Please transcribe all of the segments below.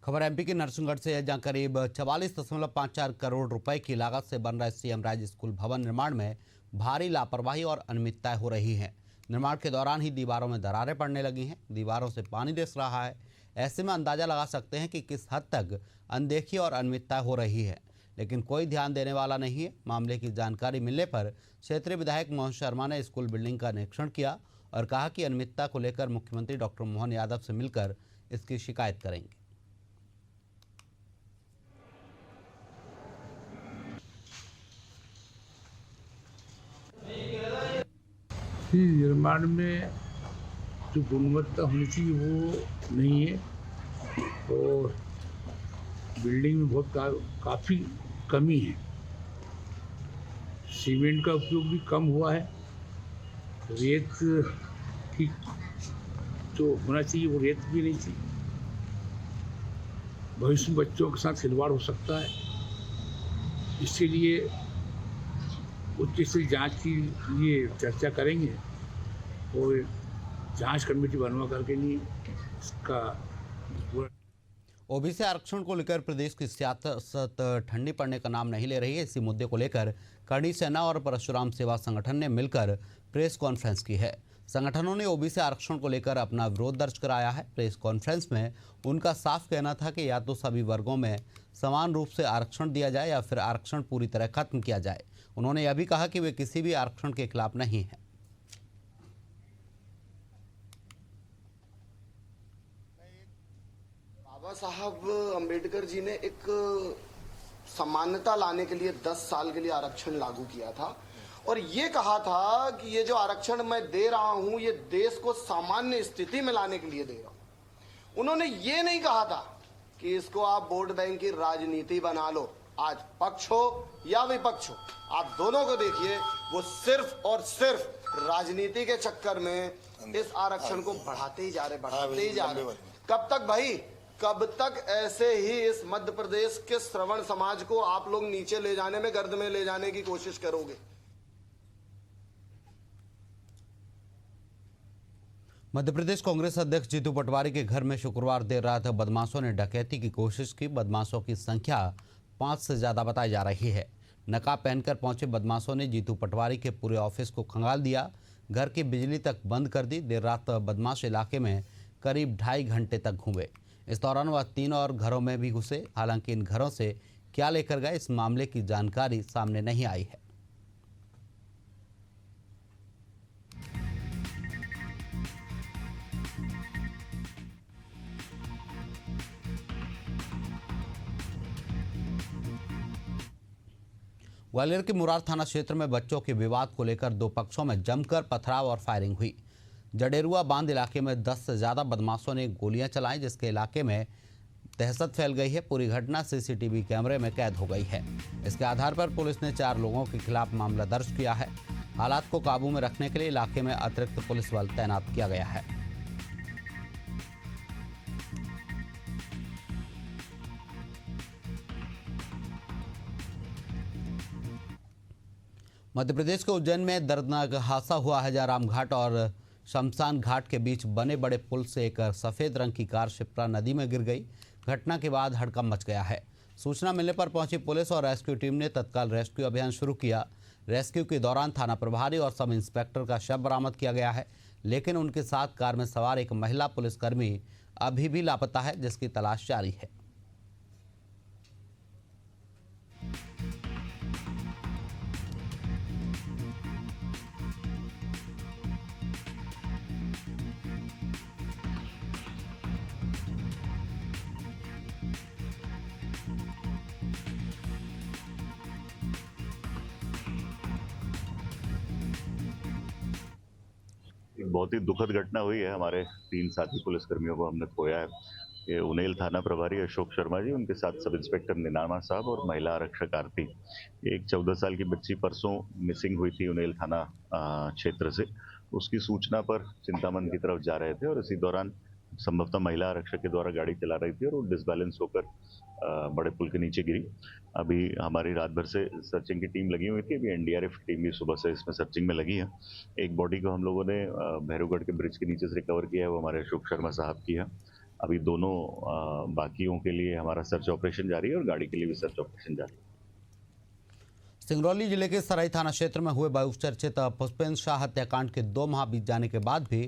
खबर एमपी के नरसिंहगढ़ से है, जहां करीब 44.54 करोड़ रुपए की लागत से बन रहे सीएम राज स्कूल भवन निर्माण में भारी लापरवाही और अनियमितताएं हो रही हैं। निर्माण के दौरान ही दीवारों में दरारें पड़ने लगी हैं, दीवारों से पानी रिस रहा है। ऐसे में अंदाजा लगा सकते हैं कि किस हद तक अनदेखी और अनियमितता हो रही है, लेकिन कोई ध्यान देने वाला नहीं है। मामले की जानकारी मिलने पर क्षेत्रीय विधायक मोहन शर्मा ने स्कूल बिल्डिंग का निरीक्षण किया और कहा कि अनियमितता को लेकर मुख्यमंत्री डॉक्टर मोहन यादव से मिलकर इसकी शिकायत करेंगे। निर्माण में जो गुणवत्ता होनी चाहिए वो नहीं है और बिल्डिंग में बहुत काफ़ी कमी है। सीमेंट का उपयोग भी कम हुआ है। रेत की जो होना चाहिए वो रेत भी नहीं थी। भविष्य में बच्चों के साथ खिलवाड़ हो सकता है। इसके लिए उच्च स्तरीय जांच के लिए चर्चा करेंगे और जांच कमेटी बनवा करके लिए इसका। ओबीसी आरक्षण को लेकर प्रदेश की सियासत ठंडी पड़ने का नाम नहीं ले रही है। इसी मुद्दे को लेकर करणी सेना और परशुराम सेवा संगठन ने मिलकर प्रेस कॉन्फ्रेंस की है। संगठनों ने ओबीसी आरक्षण को लेकर अपना विरोध दर्ज कराया है। प्रेस कॉन्फ्रेंस में उनका साफ कहना था कि या तो सभी वर्गों में समान रूप से आरक्षण दिया जाए या फिर आरक्षण पूरी तरह खत्म किया जाए। उन्होंने यह भी कहा कि वे किसी भी आरक्षण के खिलाफ नहीं हैं। बाबा साहब अंबेडकर जी ने एक समानता लाने के लिए 10 साल के लिए आरक्षण लागू किया था और ये कहा था कि ये जो आरक्षण मैं दे रहा हूं ये देश को सामान्य स्थिति में लाने के लिए दे रहा हूं। उन्होंने ये नहीं कहा था कि इसको आप वोट बैंक की राजनीति बना लो। आज पक्ष हो या विपक्ष हो, आप दोनों को देखिए, वो सिर्फ और सिर्फ राजनीति के चक्कर में इस आरक्षण को बढ़ाते ही जा रहे। कब तक भाई, कब तक ऐसे ही इस मध्य प्रदेश के श्रवण समाज को आप लोग नीचे ले जाने में, गर्द में ले जाने की कोशिश करोगे? मध्य प्रदेश कांग्रेस अध्यक्ष जीतू पटवारी के घर में शुक्रवार देर रात बदमाशों ने डकैती की कोशिश की। बदमाशों की संख्या 5 से ज्यादा बताई जा रही है। नकाब पहनकर पहुंचे बदमाशों ने जीतू पटवारी के पूरे ऑफिस को खंगाल दिया, घर की बिजली तक बंद कर दी। देर रात बदमाश इलाके में करीब 2.5 घंटे तक घूमे। इस दौरान वह 3 और घरों में भी घुसे। हालांकि इन घरों से क्या लेकर गए, इस मामले की जानकारी सामने नहीं आई है। ग्वालियर के मुरार थाना क्षेत्र में बच्चों के विवाद को लेकर 2 पक्षों में जमकर पथराव और फायरिंग हुई। जडेरुआ बांध इलाके में 10 से ज्यादा बदमाशों ने गोलियां चलाई, जिसके इलाके में दहशत फैल गई है। पूरी घटना सीसीटीवी कैमरे में कैद हो गई है। इसके आधार पर पुलिस ने 4 लोगों के खिलाफ मामला दर्ज किया है। हालात को काबू में रखने के लिए इलाके में अतिरिक्त पुलिस बल तैनात किया गया है। मध्य प्रदेश के उज्जैन में दर्दनाक हादसा हुआ है, जहां रामघाट और शमशान घाट के बीच बने बड़े पुल से एक सफेद रंग की कार शिप्रा नदी में गिर गई। घटना के बाद हड़कंप मच गया है। सूचना मिलने पर पहुंची पुलिस और रेस्क्यू टीम ने तत्काल रेस्क्यू अभियान शुरू किया। रेस्क्यू के दौरान थाना प्रभारी और सब इंस्पेक्टर का शव बरामद किया गया है, लेकिन उनके साथ कार में सवार एक महिला पुलिसकर्मी अभी भी लापता है, जिसकी तलाश जारी है। एक बहुत ही दुखद घटना हुई है। हमारे 3 साथी पुलिसकर्मियों को हमने खोया है। ये उनेल थाना प्रभारी अशोक शर्मा जी, उनके साथ सब इंस्पेक्टर निनामा साहब और महिला आरक्षक आरती। एक 14 साल की बच्ची परसों मिसिंग हुई थी उनेल थाना क्षेत्र से। उसकी सूचना पर चिंतामन की तरफ जा रहे थे और इसी दौरान संभवतः महिला आरक्षक के द्वारा गाड़ी चला रही थी और वो डिसबैलेंस होकर बड़े पुल के नीचे गिरी। अभी हमारी रात भर से सर्चिंग की टीम लगी हुई थी। अभी एनडीआरएफ की टीम भी सुबह से इसमें सर्चिंग में लगी है। एक बॉडी को हम लोगों ने भैरवगढ़ के ब्रिज के नीचे से रिकवर किया है, वो हमारे अशोक शर्मा साहब की है। अभी दोनों बाकियों के लिए हमारा सर्च ऑपरेशन जारी है और गाड़ी के लिए भी सर्च ऑपरेशन जारी है। सिंगरौली जिले के सराय थाना क्षेत्र में हुए बहुचर्चित पुष्पेंद्र शाह हत्याकांड के 2 माह बीत जाने के बाद भी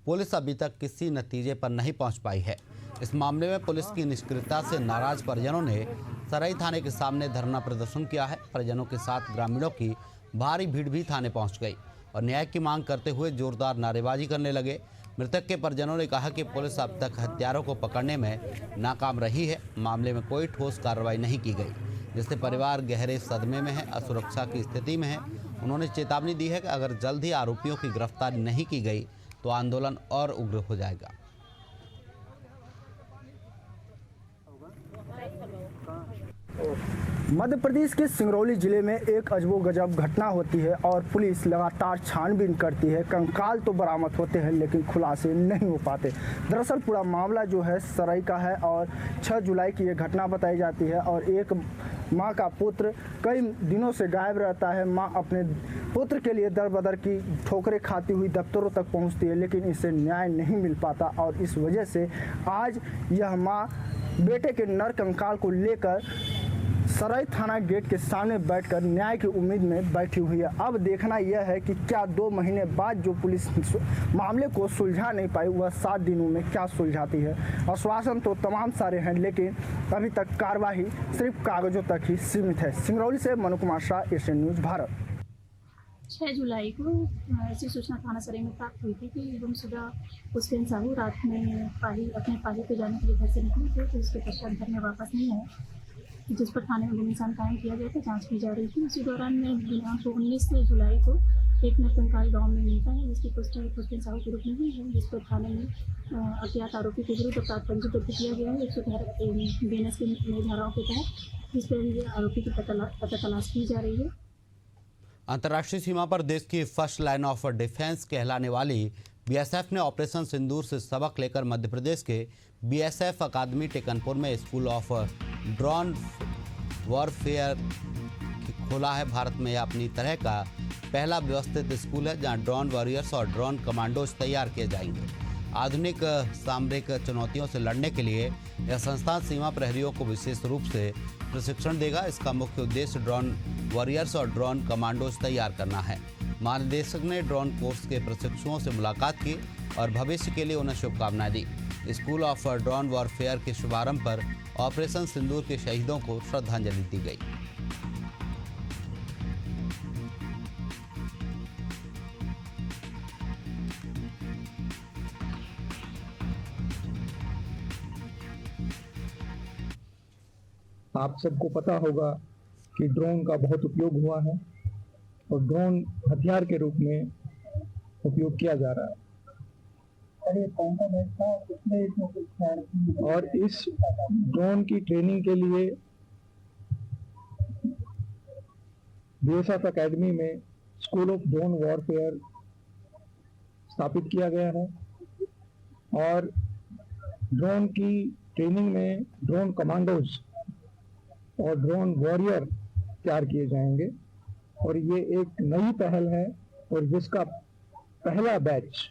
पुलिस अभी तक किसी नतीजे पर नहीं पहुंच पाई है। इस मामले में पुलिस की निष्क्रियता से नाराज परिजनों ने सराय थाने के सामने धरना प्रदर्शन किया है। परिजनों के साथ ग्रामीणों की भारी भीड़ भी थाने पहुंच गई और न्याय की मांग करते हुए जोरदार नारेबाजी करने लगे। मृतक के परिजनों ने कहा कि पुलिस अब तक हत्यारों को पकड़ने में नाकाम रही है। मामले में कोई ठोस कार्रवाई नहीं की गई, जिससे परिवार गहरे सदमे में है, असुरक्षा की स्थिति में है। उन्होंने चेतावनी दी है कि अगर जल्द ही आरोपियों की गिरफ्तारी नहीं की गई तो आंदोलन और उग्र हो जाएगा। मध्य प्रदेश के सिंगरौली जिले में एक अजबो-गजब घटना होती है और पुलिस लगातार छानबीन करती है। कंकाल तो बरामद होते हैं लेकिन खुलासे नहीं हो पाते। दरअसल पूरा मामला जो है सराय का है और 6 जुलाई की ये घटना बताई जाती है और एक मां का पुत्र कई दिनों से गायब रहता है। मां अपने पुत्र के लिए दर बदर की ठोकरें खाती हुई दफ्तरों तक पहुंचती है लेकिन इसे न्याय नहीं मिल पाता और इस वजह से आज यह मां बेटे के नर कंकाल को लेकर सराय थाना गेट के सामने बैठकर न्याय की उम्मीद में बैठी हुई है। अब देखना यह है कि क्या 2 महीने बाद जो पुलिस मामले को सुलझा नहीं पाई वह 7 दिनों में क्या सुलझाती है। आश्वासन तो तमाम सारे हैं लेकिन अभी तक कार्रवाई सिर्फ कागजों तक ही सीमित है। सिंगरौली से मनु कुमार शाह, एशियन न्यूज़ भारत। 6 जुलाई को ऐसी सूचना थाना सराय में प्राप्त हुई थी कि गुमशुदा पुष्पेंद्र साहू रात में अपने पाली पे जाने के लिए घर से निकले थे, तो उसके पश्चात घर में वापस नहीं आए, जिस पर थाने में निशान कायम किया गया था। जांच की जा रही थी। उसी दौरान में दिनांक 19 जुलाई को एक नरकंकाल गांव में मिलता है, जिसकी पुष्टि पुष्पेंद्र साहू के रूप में हुई है, जिस पर थाने में अज्ञात आरोपी के विरुद्ध अपराध पंजीबद्ध किया गया है 113 बीएनएस की नई धाराओं के तहत, जिस पर आरोपी की पता तलाश की जा रही है। अंतर्राष्ट्रीय सीमा पर देश की फर्स्ट लाइन ऑफ डिफेंस कहलाने वाली बीएसएफ ने ऑपरेशन सिंदूर से सबक लेकर मध्य प्रदेश के बीएसएफ अकादमी टेकनपुर में स्कूल ऑफ ड्रोन वॉरफेयर खोला है। भारत में यह अपनी तरह का पहला व्यवस्थित स्कूल है जहां ड्रोन वॉरियर्स और ड्रोन कमांडोज तैयार किए जाएंगे। आधुनिक सामरिक चुनौतियों से लड़ने के लिए यह संस्थान सीमा प्रहरियों को विशेष रूप से प्रशिक्षण देगा। इसका मुख्य उद्देश्य ड्रोन वॉरियर्स और ड्रोन कमांडोज तैयार करना है। महानिदेशक ने ड्रोन कोर्स के प्रशिक्षुओं से मुलाकात की और भविष्य के लिए उन्हें शुभकामनाएं दी। स्कूल ऑफ ड्रोन वॉरफेयर के शुभारंभ पर ऑपरेशन सिंदूर के शहीदों को श्रद्धांजलि दी गई। आप सबको पता होगा कि ड्रोन का बहुत उपयोग हुआ है और ड्रोन हथियार के रूप में उपयोग किया जा रहा है। और इस ड्रोन की ट्रेनिंग के लिए बीएसएफ अकेडमी में स्कूल ऑफ ड्रोन वॉरफेयर स्थापित किया गया है और ड्रोन की ट्रेनिंग में ड्रोन कमांडोज और ड्रोन वॉरियर तैयार किए जाएंगे और ये एक नई पहल है और जिसका पहला बैच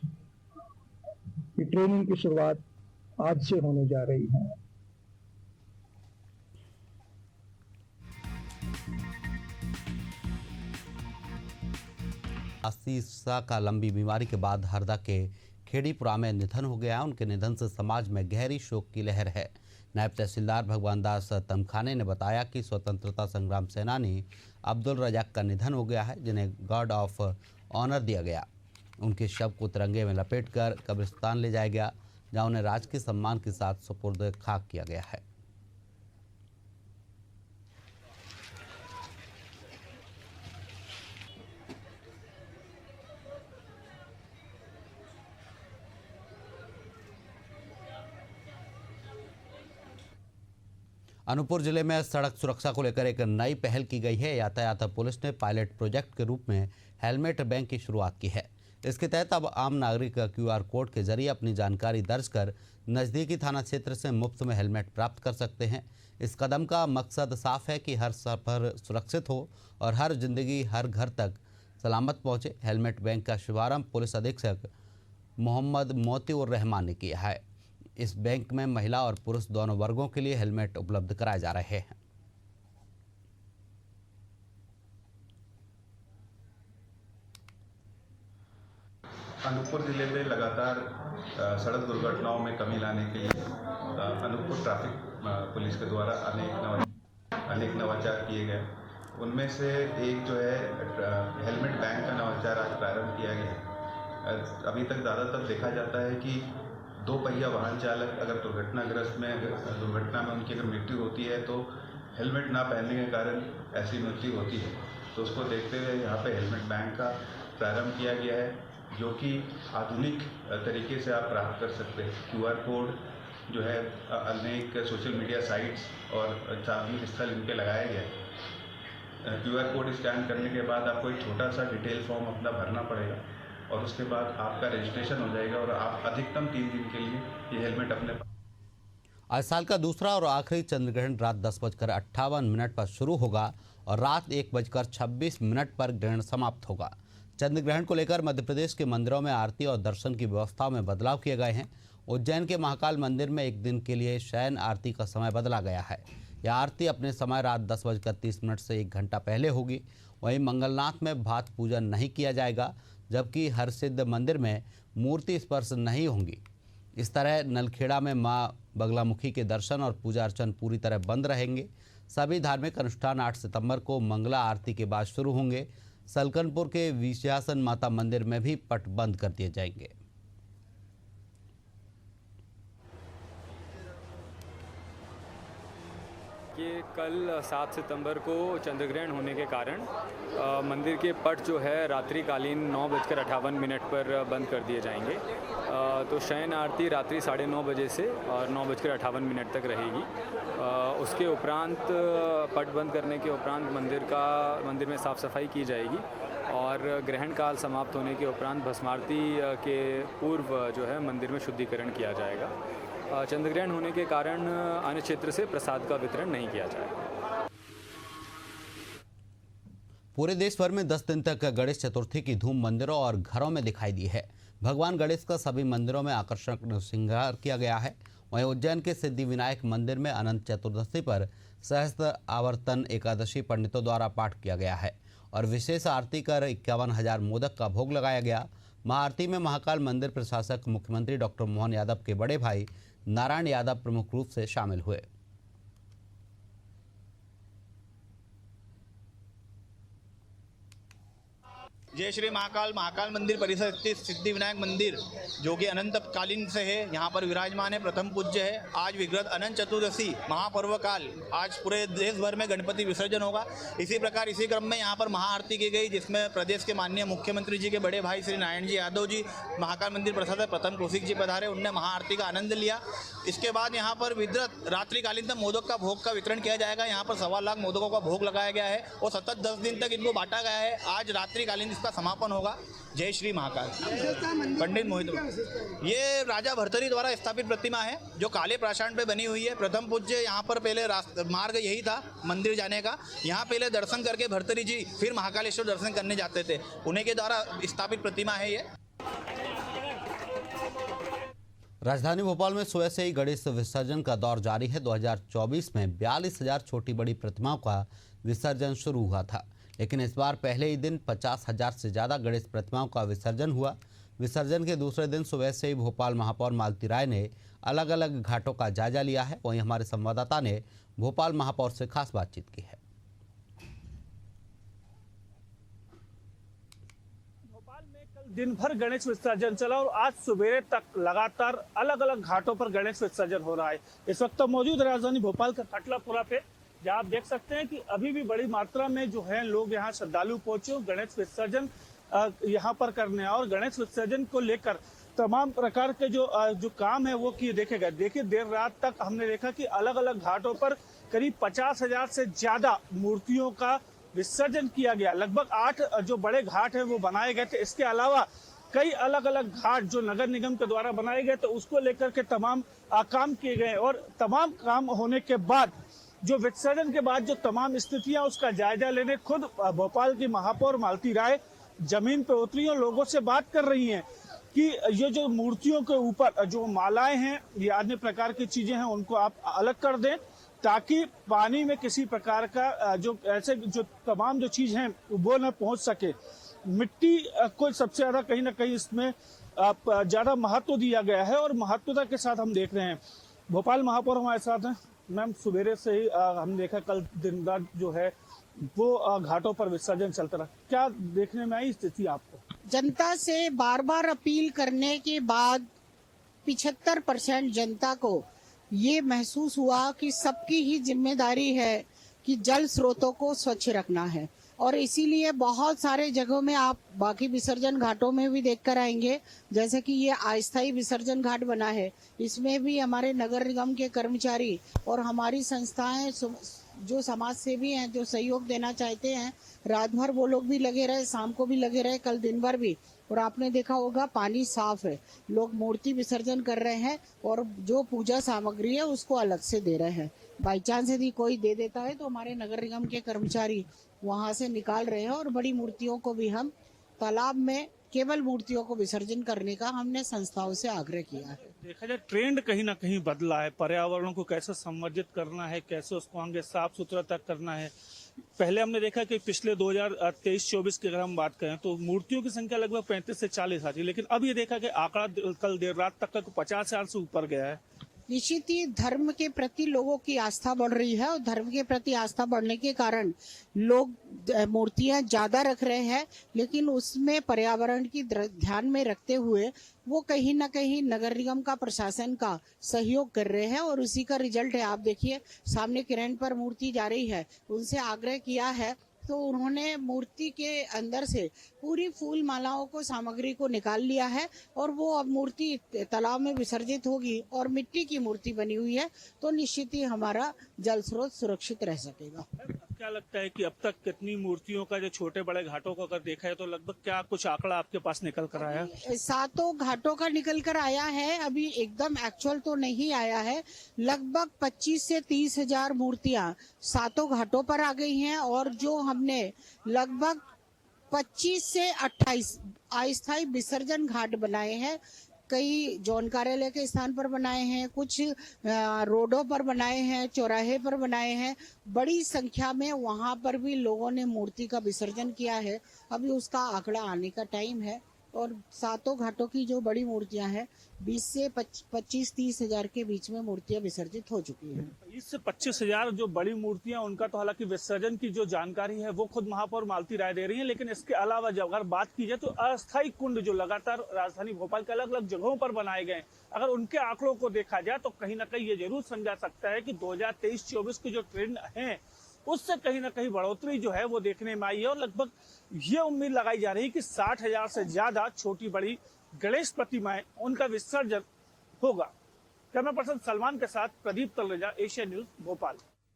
की ट्रेनिंग की शुरुआत आज से होने जा रही है। आशीष शाह का लंबी बीमारी के बाद हरदा के खेड़ीपुरा में निधन हो गया। उनके निधन से समाज में गहरी शोक की लहर है। नायब तहसीलदार भगवान दास तमखाने ने बताया कि स्वतंत्रता संग्राम सेनानी अब्दुल रजाक का निधन हो गया है, जिन्हें गार्ड ऑफ ऑनर दिया गया। उनके शव को तिरंगे में लपेटकर कब्रिस्तान ले जाया गया, जहां उन्हें राजकीय सम्मान के साथ सुपुर्द खाक किया गया है। अनूपपुर जिले में सड़क सुरक्षा को लेकर एक नई पहल की गई है। यातायात पुलिस ने पायलट प्रोजेक्ट के रूप में हेलमेट बैंक की शुरुआत की है। इसके तहत अब आम नागरिक क्यूआर कोड के जरिए अपनी जानकारी दर्ज कर नज़दीकी थाना क्षेत्र से मुफ्त में हेलमेट प्राप्त कर सकते हैं। इस कदम का मकसद साफ है कि हर सफर सुरक्षित हो और हर जिंदगी हर घर तक सलामत पहुंचे। हेलमेट बैंक का शुभारंभ पुलिस अधीक्षक मोहम्मद मोतीउर रहमान ने किया है। इस बैंक में महिला और पुरुष दोनों वर्गों के लिए हेलमेट उपलब्ध कराए जा रहे हैं। अनूपपुर जिले में लगातार सड़क दुर्घटनाओं में कमी लाने के लिए अनूपपुर ट्रैफिक पुलिस के द्वारा अनेक नवाचार किए गए। उनमें से एक जो है हेलमेट बैंक का नवाचार आज प्रारंभ किया गया। अभी तक ज़्यादातर देखा जाता है कि दो पहिया वाहन चालक अगर दुर्घटना में उनकी अगर मृत्यु होती है तो हेलमेट ना पहनने के कारण ऐसी मृत्यु होती है। तो उसको देखते हुए यहाँ पे हेलमेट बैंक का प्रारंभ किया गया है, जो कि आधुनिक तरीके से आप प्राप्त कर सकते हैं। QR कोड जो है अनेक सोशल मीडिया साइट्स और सार्वजनिक स्थल इन पे लगाया गया है। QR कोड स्कैन करने के बाद आपको एक छोटा सा डिटेल फॉर्म अपना भरना पड़ेगा और उसके बाद आपका रजिस्ट्रेशन हो जाएगा और आप अधिकतम 3 दिन के लिए ये हेलमेट अपने। आज साल का दूसरा और आखिरी चंद्रग्रहण रात 10:58 पर शुरू होगा और रात 1:26 पर ग्रहण समाप्त होगा। चंद्रग्रहण को लेकर मध्य प्रदेश के मंदिरों में आरती और दर्शन की व्यवस्थाओं में बदलाव किए गए हैं। उज्जैन के महाकाल मंदिर में एक दिन के लिए शयन आरती का समय बदला गया है। यह आरती अपने समय रात 10:30 से 1 घंटा पहले होगी। वहीं मंगलनाथ में भात पूजन नहीं किया जाएगा, जबकि हरसिद्ध मंदिर में मूर्ति स्पर्श नहीं होंगी। इस तरह नलखेड़ा में मां बगलामुखी के दर्शन और पूजा अर्चन पूरी तरह बंद रहेंगे। सभी धार्मिक अनुष्ठान 8 सितंबर को मंगला आरती के बाद शुरू होंगे। सलकनपुर के विश्यासन माता मंदिर में भी पट बंद कर दिए जाएंगे। कि कल 7 सितंबर को चंद्रग्रहण होने के कारण मंदिर के पट जो है रात्रिकालीन 9:58 पर बंद कर दिए जाएंगे। तो शयन आरती रात्रि 9:30 बजे से और 9:58 तक रहेगी। उसके उपरांत पट बंद करने के उपरांत मंदिर में साफ़ सफाई की जाएगी और ग्रहण काल समाप्त होने के उपरांत भस्मारती के पूर्व जो है मंदिर में शुद्धिकरण किया जाएगा। चंद्रग्रहण होने के कारण अन्य क्षेत्र से प्रसाद का वितरण नहीं किया जाएगा। पूरे देश भर में 10 दिन तक गणेश चतुर्थी की धूम मंदिरों और घरों में दिखाई दी है। भगवान गणेश का सभी मंदिरों में आकर्षक श्रृंगार किया गया है। वहीं उज्जैन के सिद्धि विनायक मंदिर में अनंत चतुर्दशी पर सहस्त्र आवर्तन एकादशी पंडितों द्वारा पाठ किया गया है और विशेष आरती कर 51,000 मोदक का भोग लगाया गया। महाआरती में महाकाल मंदिर प्रशासक मुख्यमंत्री डॉक्टर मोहन यादव के बड़े भाई नारायण यादव प्रमुख रूप से शामिल हुए। जय श्री महाकाल मंदिर परिसर स्थित सिद्धि विनायक मंदिर जो कि अनंत कालीन से है, यहाँ पर विराजमान है, प्रथम पूज्य है। आज विगत अनंत चतुर्दशी महापर्व काल, आज पूरे देश भर में गणपति विसर्जन होगा। इसी प्रकार इसी क्रम में यहाँ पर महाआरती की गई, जिसमें प्रदेश के माननीय मुख्यमंत्री जी के बड़े भाई श्री नारायण जी यादव जी, महाकाल मंदिर प्रशासक प्रथम कौशिक जी पधारे, उनने महाआरती का आनंद लिया। इसके बाद यहाँ पर विधृत रात्रिकालीन तक मोदक का भोग का वितरण किया जाएगा। यहाँ पर 1.25 लाख मोदकों का भोग लगाया गया है और सतत 10 दिन तक इनको बांटा गया है। आज रात्रिकालीन इसका समापन होगा। जय श्री महाकाल। पंडित मोहित, ये राजा भर्तरी द्वारा स्थापित प्रतिमा है जो काले प्राशाण पे बनी हुई है। प्रथम पूज्य यहाँ पर पहले मार्ग यही था मंदिर जाने का। यहाँ पहले दर्शन करके भर्तरी जी फिर महाकालेश्वर दर्शन करने जाते थे, उन्हीं के द्वारा स्थापित प्रतिमा है ये। राजधानी भोपाल में सुबह से ही गणेश विसर्जन का दौर जारी है। 2024 में 42,000 छोटी बड़ी प्रतिमाओं का विसर्जन शुरू हुआ था, लेकिन इस बार पहले ही दिन 50,000 से ज़्यादा गणेश प्रतिमाओं का विसर्जन हुआ। विसर्जन के दूसरे दिन सुबह से ही भोपाल महापौर मालती राय ने अलग अलग घाटों का जायजा लिया है। वहीं हमारे संवाददाता ने भोपाल महापौर से खास बातचीत की है। भोपाल में कल दिन भर गणेश विसर्जन चला और आज सवेरे तक लगातार अलग अलग घाटों पर गणेश विसर्जन हो रहा है। इस वक्त मौजूद राजधानी भोपाल का खटलापुरा पे, जहाँ आप देख सकते हैं कि अभी भी बड़ी मात्रा में जो है लोग यहाँ श्रद्धालु पहुंचे गणेश विसर्जन यहाँ पर करने, और गणेश विसर्जन को लेकर तमाम प्रकार के जो काम है वो किए देखे गए। देखिए देर रात तक हमने देखा कि अलग अलग घाटों पर करीब 50,000 से ज्यादा मूर्तियों का विसर्जन किया गया। लगभग 8 जो बड़े घाट है वो बनाए गए थे। इसके अलावा कई अलग अलग घाट जो नगर निगम के द्वारा बनाए गए तो उसको लेकर के तमाम काम किए गए, और तमाम काम होने के बाद जो विसर्जन के बाद जो तमाम स्थितियां उसका जायजा लेने खुद भोपाल की महापौर मालती राय जमीन पे उतरी और लोगों से बात कर रही हैं। कि ये जो मूर्तियों के ऊपर जो मालाएं हैं या अन्य प्रकार की चीजें हैं उनको आप अलग कर दें, ताकि पानी में किसी प्रकार का जो ऐसे जो तमाम जो चीज हैं वो न पहुंच सके। मिट्टी को सबसे ज्यादा कहीं ना कहीं इसमें ज्यादा महत्व दिया गया है और महत्वता के साथ हम देख रहे हैं। भोपाल महापौर हमारे साथ हैं। मैम, सवेरे से ही हम देखा कल दिन रात जो है वो घाटों पर विसर्जन चलता रहा, क्या देखने में आई स्थिति आपको? जनता से बार बार अपील करने के बाद 75% जनता को ये महसूस हुआ कि सबकी ही जिम्मेदारी है कि जल स्रोतों को स्वच्छ रखना है, और इसीलिए बहुत सारे जगहों में आप बाकी विसर्जन घाटों में भी देखकर आएंगे, जैसे कि ये अस्थायी विसर्जन घाट बना है, इसमें भी हमारे नगर निगम के कर्मचारी और हमारी संस्थाएं जो समाज सेवी हैं, जो सहयोग देना चाहते हैं, रात भर वो लोग भी लगे रहे, शाम को भी लगे रहे, कल दिन भर भी। और आपने देखा होगा पानी साफ है, लोग मूर्ति विसर्जन कर रहे हैं और जो पूजा सामग्री है उसको अलग से दे रहे हैं। बाई चांस यदि कोई दे देता है तो हमारे नगर निगम के कर्मचारी वहां से निकाल रहे हैं, और बड़ी मूर्तियों को भी हम तालाब में केवल मूर्तियों को विसर्जन करने का हमने संस्थाओं से आग्रह किया है। देखा जाए ट्रेंड कहीं ना कहीं बदला है, पर्यावरण को कैसे संवर्धित करना है, कैसे उसको आगे साफ सुथरा तक करना है। पहले हमने देखा कि पिछले 2023-24 की अगर हम बात करें तो मूर्तियों की संख्या लगभग 35 से 40 आती, लेकिन अब ये देखा कि आंकड़ा कल देर रात तक 50,000 से ऊपर गया है। निश्चित ही धर्म के प्रति लोगों की आस्था बढ़ रही है, और धर्म के प्रति आस्था बढ़ने के कारण लोग मूर्तियां ज्यादा रख रहे हैं, लेकिन उसमें पर्यावरण की ध्यान में रखते हुए वो कहीं ना कहीं नगर निगम का, प्रशासन का सहयोग कर रहे हैं, और उसी का रिजल्ट है। आप देखिए सामने किरण पर मूर्ति जा रही है, उनसे आग्रह किया है तो उन्होंने मूर्ति के अंदर से पूरी फूल मालाओं को, सामग्री को निकाल लिया है, और वो अब मूर्ति तालाब में विसर्जित होगी और मिट्टी की मूर्ति बनी हुई है, तो निश्चित ही हमारा जल स्रोत सुरक्षित रह सकेगा। क्या लगता है कि अब तक कितनी मूर्तियों का जो छोटे बड़े घाटों का अगर देखा है तो लगभग क्या कुछ आंकड़ा आपके पास निकल कर आया? 7 घाटों का निकल कर आया है, अभी एकदम एक्चुअल तो नहीं आया है। लगभग 25 से 30 हजार मूर्तियां 7 घाटों पर आ गई हैं, और जो हमने लगभग 25 से 28 अस्थायी विसर्जन घाट बनाए हैं, कई जोन कार्यालय के स्थान पर बनाए हैं, कुछ रोडों पर बनाए हैं, चौराहे पर बनाए हैं, बड़ी संख्या में वहां पर भी लोगों ने मूर्ति का विसर्जन किया है। अभी उसका आंकड़ा आने का टाइम है, और 7 घाटों की जो बड़ी मूर्तियां हैं 20 से 25-30 हजार के बीच में मूर्तियां विसर्जित हो चुकी हैं। 20 से 25 हजार जो बड़ी मूर्तियां, उनका तो हालांकि विसर्जन की जो जानकारी है वो खुद महापौर मालती राय दे रही हैं, लेकिन इसके अलावा जब अगर बात की जाए तो अस्थायी कुंड जो लगातार राजधानी भोपाल के अलग अलग जगहों पर बनाए गए, अगर उनके आंकड़ों को देखा जाए तो कहीं ना कहीं ये जरूर समझा सकता है कि 2023-24 की जो ट्रेंड है उससे कहीं ना कहीं बढ़ोतरी जो है वो देखने में आई है, और लगभग ये उम्मीद लगाई जा रही है कि 60,000 से ज्यादा छोटी बड़ी गणेश प्रतिमाएं, उनका विसर्जन होगा। कैमरा पर्सन सलमान के साथ प्रदीप तलरेजा, एशिया न्यूज, भोपाल।